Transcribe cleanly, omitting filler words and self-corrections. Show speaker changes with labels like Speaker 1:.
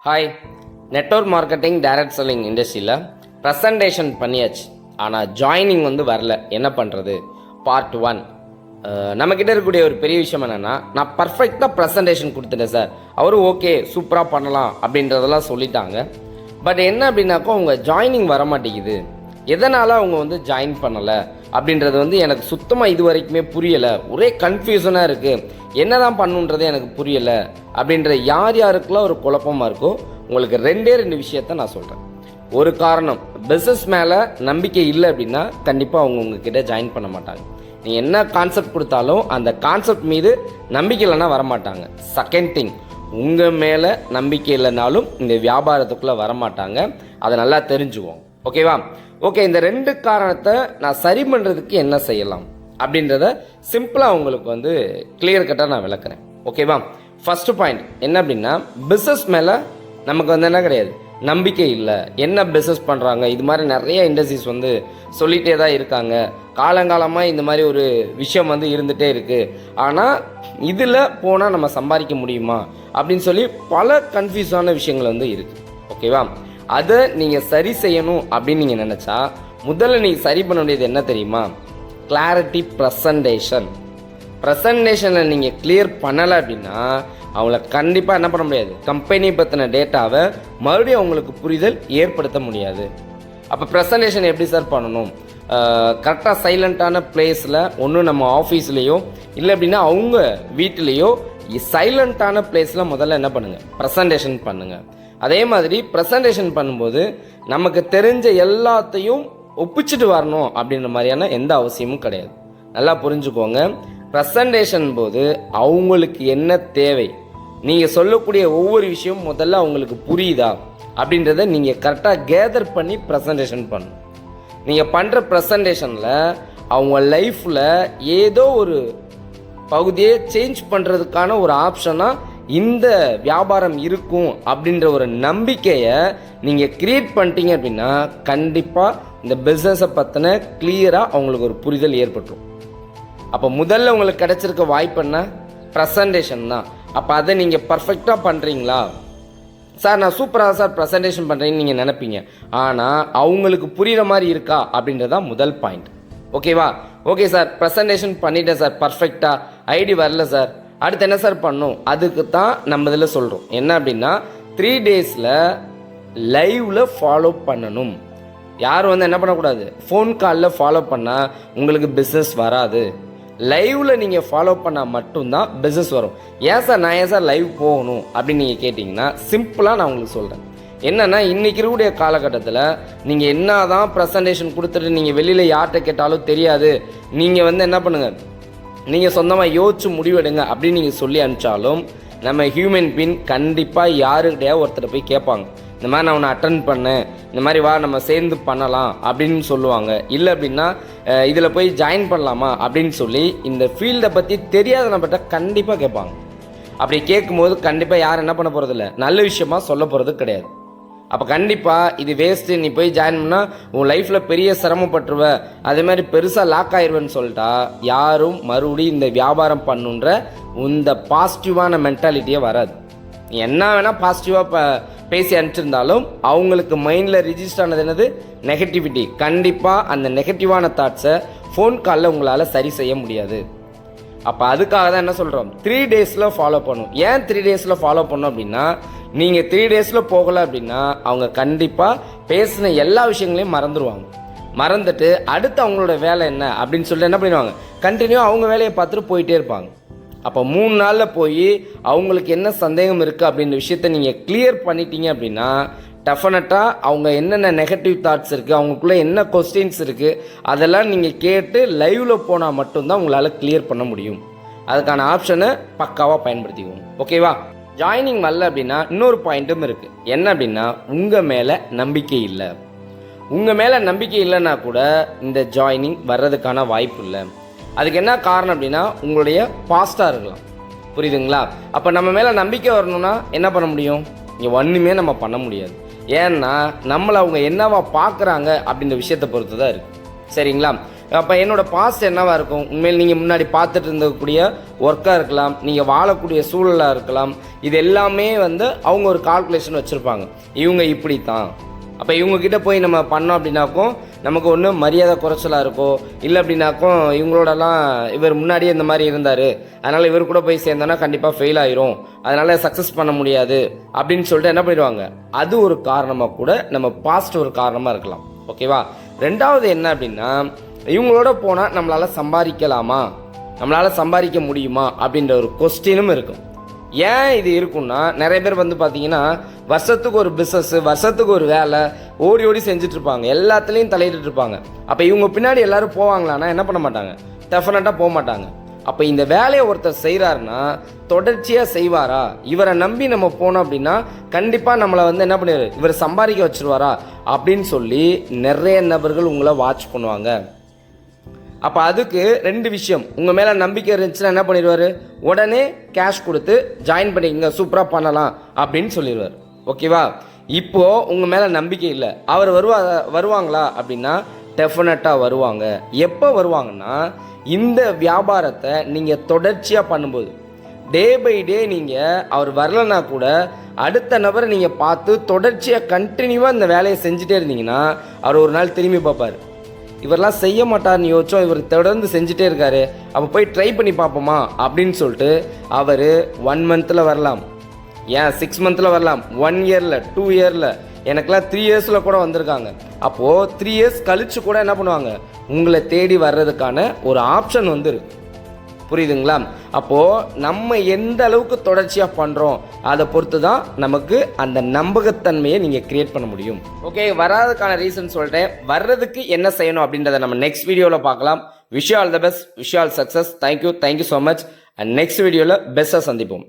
Speaker 1: Hi, network marketing direct selling இண்டஸ்ட்ரியில் presentation பண்ணியாச்சு. ஆனால் ஜாயினிங் வரல. என்ன பண்ணுறது? பார்ட் 1. நம்மக்கிட்ட இருக்கக்கூடிய ஒரு பெரிய விஷயம் என்னென்னா, நான் பர்ஃபெக்டாக ப்ரெசன்டேஷன் கொடுத்துட்டேன் சார், அவரும் ஓகே சூப்பராக பண்ணலாம் அப்படின்றதெல்லாம் சொல்லிட்டாங்க. பட் என்ன அப்படின்னாக்கா அவங்க ஜாயினிங் வர மாட்டேங்குது. எதனால் அவங்க ஜாயின் பண்ணலை அப்படின்றது எனக்கு சுத்தமாக இது வரைக்குமே புரியலை. ஒரே கன்ஃபியூஷனாக இருக்குது. என்ன தான் பண்ணுன்றது எனக்கு புரியலை அப்படின்ற யாருக்கெல்லாம் ஒரு குழப்பமாக இருக்கோ உங்களுக்கு ரெண்டே விஷயத்த நான் சொல்கிறேன். ஒரு காரணம், பிஸ்னஸ் மேலே நம்பிக்கை இல்லை அப்படின்னா கண்டிப்பாக அவங்க உங்ககிட்ட ஜாயின் பண்ண மாட்டாங்க. நீ என்ன கான்செப்ட் கொடுத்தாலும் அந்த கான்செப்ட் மீது நம்பிக்கை இல்லைன்னா வரமாட்டாங்க. செகண்ட் திங், உங்கள் மேலே நம்பிக்கை இல்லைனாலும் இந்த வியாபாரத்துக்குள்ளே வரமாட்டாங்க. அதை நல்லா தெரிஞ்சுக்குவோம். ஓகேவா? ஓகே, இந்த ரெண்டு காரணத்தை நான் சரி பண்ணுறதுக்கு என்ன செய்யலாம் அப்படின்றத சிம்பிளாக உங்களுக்கு கிளியர் கட்டாக நான் விளக்குறேன். ஓகேவா? ஃபஸ்ட்டு பாயிண்ட் என்ன அப்படின்னா, பிஸ்னஸ் மேலே நமக்கு என்ன கிடையாது, நம்பிக்கை இல்லை. என்ன பிஸ்னஸ் பண்ணுறாங்க, இது மாதிரி நிறைய இண்டஸ்ட்ரீஸ் சொல்லிகிட்டே தான் இருக்காங்க. காலங்காலமாக இந்த மாதிரி ஒரு விஷயம் இருந்துகிட்டே இருக்குது. ஆனால் இதில் போனால் நம்ம சம்பாதிக்க முடியுமா அப்படின்னு சொல்லி பல கன்ஃபியூஸான விஷயங்கள் இருக்குது. ஓகேவா? அதை நீங்கள் சரி செய்யணும் அப்படின்னு நீங்கள் நினச்சா முதல்ல நீங்கள் சரி பண்ண வேண்டியது என்ன தெரியுமா? கிளாரிட்டி ப்ரெசன்டேஷனில் நீங்கள் கிளியர் பண்ணலை அப்படின்னா அவங்கள கண்டிப்பாக என்ன பண்ண முடியாது, கம்பெனி பற்றின டேட்டாவை மறுபடியும் அவங்களுக்கு புரிதல் ஏற்படுத்த முடியாது. அப்போ ப்ரெசன்டேஷன் எப்படி சார் பண்ணணும்? கரெக்டாக சைலண்ட்டான பிளேஸில் ஒன்று நம்ம ஆஃபீஸ்லேயோ இல்லை அப்படின்னா அவங்க வீட்டிலேயோ சைலண்ட்டான பிளேஸில் முதல்ல என்ன பண்ணுங்கள், ப்ரெசன்டேஷன் பண்ணுங்கள். அதே மாதிரி ப்ரெசன்டேஷன் பண்ணும்போது நமக்கு தெரிஞ்ச எல்லாத்தையும் ஒப்பிச்சுட்டு வரணும் அப்படின்ற மாதிரியான எந்த அவசியமும் கிடையாது. நல்லா புரிஞ்சுக்கோங்க. ப்ரெசன்டேஷன் போது அவங்களுக்கு என்ன தேவை, நீங்கள் சொல்லக்கூடிய ஒவ்வொரு விஷயமும் முதல்ல அவங்களுக்கு புரியுதா அப்படின்றத நீங்கள் கரெக்டாக கேதர் பண்ணி ப்ரெசன்டேஷன் பண்ணணும். நீங்கள் பண்ணுற ப்ரெசன்டேஷனில் அவங்க லைஃப்பில் ஏதோ ஒரு பகுதியை சேஞ்ச் பண்ணுறதுக்கான ஒரு ஆப்ஷனாக இந்த வியாபாரம் இருக்கும் அப்படின்ற ஒரு நம்பிக்கையை நீங்கள் கிரியேட் பண்ணிட்டீங்க அப்படின்னா கண்டிப்பாக இந்த பிஸ்னஸை பற்றின கிளியராக அவங்களுக்கு ஒரு புரிதல் ஏற்பட்டுரும். அப்போ முதல்ல உங்களுக்கு கிடைச்சிருக்க வாய்ப்பு என்ன? ப்ரெசன்டேஷன் தான். அப்போ அதை நீங்கள் பர்ஃபெக்டாக பண்ணுறீங்களா? சார் நான் சூப்பராக சார் ப்ரெசன்டேஷன் பண்ணுறீங்கன்னு நீங்கள் நினைப்பீங்க. ஆனால் அவங்களுக்கு புரிகிற மாதிரி இருக்கா அப்படின்றதான் முதல் பாயிண்ட். ஓகேவா? ஓகே சார், ப்ரெசன்டேஷன் பண்ணிட்டேன் சார், பர்ஃபெக்டாக ஐடி வரல சார், அடுத்து என்ன சார் பண்ணும்? அதுக்கு தான் நம்ம இதில் சொல்கிறோம். என்ன அப்படின்னா 3 டேஸில் லைவில் ஃபாலோ பண்ணணும். யாரும் என்ன பண்ணக்கூடாது, ஃபோன் காலில் ஃபாலோ பண்ணால் உங்களுக்கு பிஸ்னஸ் வராது. லைவில் நீங்கள் ஃபாலோ பண்ணால் மட்டும்தான் பிஸ்னஸ் வரும். ஏன் சார் நான் ஏன் சார் லைவ் போகணும் அப்படின்னு நீங்கள் கேட்டிங்கன்னா சிம்பிளாக நான் உங்களுக்கு சொல்கிறேன். என்னென்னா இன்றைக்கி இருக்கக்கூடிய காலகட்டத்தில் நீங்கள் என்ன தான் ப்ரெசன்டேஷன் கொடுத்துட்டு நீங்கள் வெளியில் யார்கிட்ட கேட்டாலும் தெரியாது, நீங்கள் என்ன பண்ணுங்கள், நீங்கள் சொந்தமாக யோசிச்சு முடிவெடுங்க அப்படின்னு நீங்கள் சொல்லி அனுப்பிச்சாலும் நம்ம ஹியூமன் பீன் கண்டிப்பாக யாருக்கிட்டையா ஒருத்தர் போய் கேட்பாங்க, இந்த மாதிரி நான் உன்னை அட்டன் பண்ணேன், இந்த மாதிரி வா நம்ம சேர்ந்து பண்ணலாம் அப்படின்னு சொல்லுவாங்க. இல்லை அப்படின்னா இதில் போய் ஜாயின் பண்ணலாமா அப்படின்னு சொல்லி இந்த ஃபீல்டை பற்றி தெரியாத நம்மகிட்ட கண்டிப்பாக கேட்பாங்க. அப்படி கேட்கும்போது கண்டிப்பாக யாரும் என்ன பண்ண போகிறது இல்லை, நல்ல விஷயமா சொல்ல போகிறது கிடையாது. அப்போ கண்டிப்பாக இது வேஸ்ட்டு, நீ போய் ஜாயின் பண்ணால் உன் லைஃப்பில் பெரிய சிரமப்பட்டுருவ, அதே மாதிரி பெருசாக லாக் ஆயிடுவேன்னு சொல்லிட்டா யாரும் மறுபடியும் இந்த வியாபாரம் பண்ணுன்ற இந்த பாசிட்டிவான மென்டாலிட்டியே வராது. நீ என்ன வேணால் பாசிட்டிவாக பேசி அனுப்பிச்சிருந்தாலும் அவங்களுக்கு மைண்டில் ரிஜிஸ்டர் ஆனது என்னது, நெகட்டிவிட்டி. கண்டிப்பாக அந்த நெகட்டிவான தாட்ஸை ஃபோன் காலில் உங்களால் சரி செய்ய முடியாது. அப்போ அதுக்காக தான் என்ன சொல்கிறோம், 3 டேஸில் ஃபாலோ பண்ணணும். ஏன் 3 டேஸில் ஃபாலோ பண்ணணும் அப்படின்னா, நீங்கள் 3 டேஸில் போகலை அப்படின்னா அவங்க கண்டிப்பாக பேசின எல்லா விஷயங்களையும் மறந்துட்டு அடுத்து அவங்களோட வேலை என்ன அப்படின்னு சொல்லிட்டு என்ன பண்ணிடுவாங்க, கண்டினியூ அவங்க வேலையை பார்த்துட்டு போயிட்டே இருப்பாங்க. அப்போ 3 நாளில் போய் அவங்களுக்கு என்ன சந்தேகம் இருக்குது அப்படின்ற விஷயத்த நீங்கள் கிளியர் பண்ணிட்டீங்க அப்படின்னா டெஃபினட்டாக அவங்க என்னென்ன நெகட்டிவ் தாட்ஸ் இருக்குது, அவங்களுக்குள்ளே என்ன கொஸ்டின்ஸ் இருக்குது அதெல்லாம் நீங்கள் கேட்டு லைவில் போனால் மட்டும்தான் உங்களால் கிளியர் பண்ண முடியும். அதுக்கான ஆப்ஷனை பக்காவாக பயன்படுத்திக்குவோம். ஓகேவா? ஜாயினிங் வரல அப்படின்னா இன்னொரு பாயிண்ட்டும் இருக்குது. என்ன அப்படின்னா உங்கள் மேலே நம்பிக்கை இல்லை. உங்கள் மேலே நம்பிக்கை இல்லைன்னா கூட இந்த ஜாயினிங் வர்றதுக்கான வாய்ப்பு இல்லை. அதுக்கு என்ன காரணம் அப்படின்னா உங்களுடைய பாஸ்ட்டாக இருக்கலாம். புரியுதுங்களா? அப்போ நம்ம மேலே நம்பிக்கை வரணும்னா என்ன பண்ண முடியும்? இங்கே ஒன்றுமே நம்ம பண்ண முடியாது. ஏன்னா நம்மளை அவங்க என்னவா பார்க்குறாங்க அப்படின்ற விஷயத்தை பொறுத்து தான் இருக்குது. சரிங்களா? அப்போ என்னோட பாஸ்ட் என்னவாக இருக்கும், உண்மையில் நீங்கள் முன்னாடி பார்த்துட்டு இருந்தக்கூடிய ஒர்க்காக இருக்கலாம், நீங்கள் வாழக்கூடிய சூழலாக இருக்கலாம், இது எல்லாமே வந்து அவங்க ஒரு கால்குலேஷன் வச்சுருப்பாங்க. இவங்க இப்படி தான், அப்போ இவங்கக்கிட்ட போய் நம்ம பண்ணோம் அப்படின்னாக்கும் நமக்கு ஒன்று மரியாதை குறைச்சலாக இருக்கோ, இல்லை அப்படின்னாக்கும் இவங்களோடலாம் இவர் முன்னாடியே இந்த மாதிரி இருந்தார், அதனால் இவர் கூட போய் சேர்ந்தோன்னா கண்டிப்பாக ஃபெயில் ஆயிரும், அதனால் சக்ஸஸ் பண்ண முடியாது அப்படின்னு சொல்லிட்டு என்ன பண்ணிடுவாங்க. அது ஒரு காரணமாக கூட நம்ம பாஸ்ட் ஒரு காரணமாக இருக்கலாம். ஓகேவா. ரெண்டாவது என்ன அப்படின்னா, இவங்களோட போனால் நம்மளால் சம்பாதிக்கலாமா, நம்மளால் சம்பாதிக்க முடியுமா அப்படின்ற ஒரு கொஸ்டினும் இருக்கும். ஏன் இது இருக்குன்னா, நிறைய பேர் வந்து பார்த்தீங்கன்னா வருஷத்துக்கு ஒரு பிஸ்னஸ், வருஷத்துக்கு ஒரு வேலை ஓடி ஓடி செஞ்சுட்ருப்பாங்க, எல்லாத்துலேயும் தலையிட்டு இருப்பாங்க. அப்போ இவங்க பின்னாடி எல்லோரும் போவாங்களான்னா என்ன பண்ண மாட்டாங்க, டெஃபினட்டாக போக மாட்டாங்க. அப்போ இந்த வேலையை ஒருத்தர் செய்கிறாருன்னா தொடர்ச்சியாக செய்வாரா, இவரை நம்பி நம்ம போனோம் அப்படின்னா கண்டிப்பாக நம்மளை வந்து என்ன பண்ணிடுவார், இவர் சம்பாதிக்க வச்சுருவாரா அப்படின்னு சொல்லி நிறைய நபர்கள் உங்களை வாட்ச் பண்ணுவாங்க. அப்போ அதுக்கு ரெண்டு விஷயம், உங்கள் மேலே நம்பிக்கை இருந்துச்சுன்னா என்ன பண்ணிடுவார், உடனே கேஷ் கொடுத்து ஜாயின் பண்ணிக்கங்க, சூப்பராக பண்ணலாம் அப்படின்னு சொல்லிடுவார். ஓகேவா. இப்போது உங்கள் மேலே நம்பிக்கை இல்லை, அவர் வருவாங்களா அப்படின்னா டெஃபினட்டாக வருவாங்க. எப்போ வருவாங்கன்னா, இந்த வியாபாரத்தை நீங்கள் தொடர்ச்சியாக பண்ணும்போது, டே பை டே நீங்கள் அவர் வரலன்னா கூட அடுத்த நபரை நீங்கள் பார்த்து தொடர்ச்சியாக கண்டினியூவாக இந்த வேலையை செஞ்சுட்டே இருந்தீங்கன்னா அவர் ஒரு நாள் திரும்பி பார்ப்பார், இவரெல்லாம் செய்ய மாட்டார்னு யோசிச்சோம், இவர் தொடர்ந்து செஞ்சுட்டே இருக்காரு, அப்போ போய் ட்ரை பண்ணி பார்ப்போமா அப்படின்னு சொல்லிட்டு அவர் 1 மந்தில் வரலாம், ஏன் 6 மந்தில் வரலாம், 1 இயரில் 2 இயரில், எனக்கெல்லாம் 3 இயர்ஸில் கூட வந்திருக்காங்க. அப்போது 3 இயர்ஸ் கழித்து கூட என்ன பண்ணுவாங்க, உங்களை தேடி வர்றதுக்கான ஒரு ஆப்ஷன் வந்துருக்கு. புரியுதுங்களா. அப்போது நம்ம எந்த அளவுக்கு தொடர்ச்சியாக பண்ணுறோம் அதை பொறுத்து தான் நமக்கு அந்த நம்பகத்தன்மையை நீங்கள் கிரியேட் பண்ண முடியும். ஓகே, வராதுக்கான ரீசன் சொல்லிட்டேன். வர்றதுக்கு என்ன செய்யணும் அப்படின்றத நம்ம நெக்ஸ்ட் வீடியோவில் பார்க்கலாம். Wish you all the best, wish you all success. Thank you so much. And next வீடியோவில் பெஸ்ட்டாக சந்திப்போம்.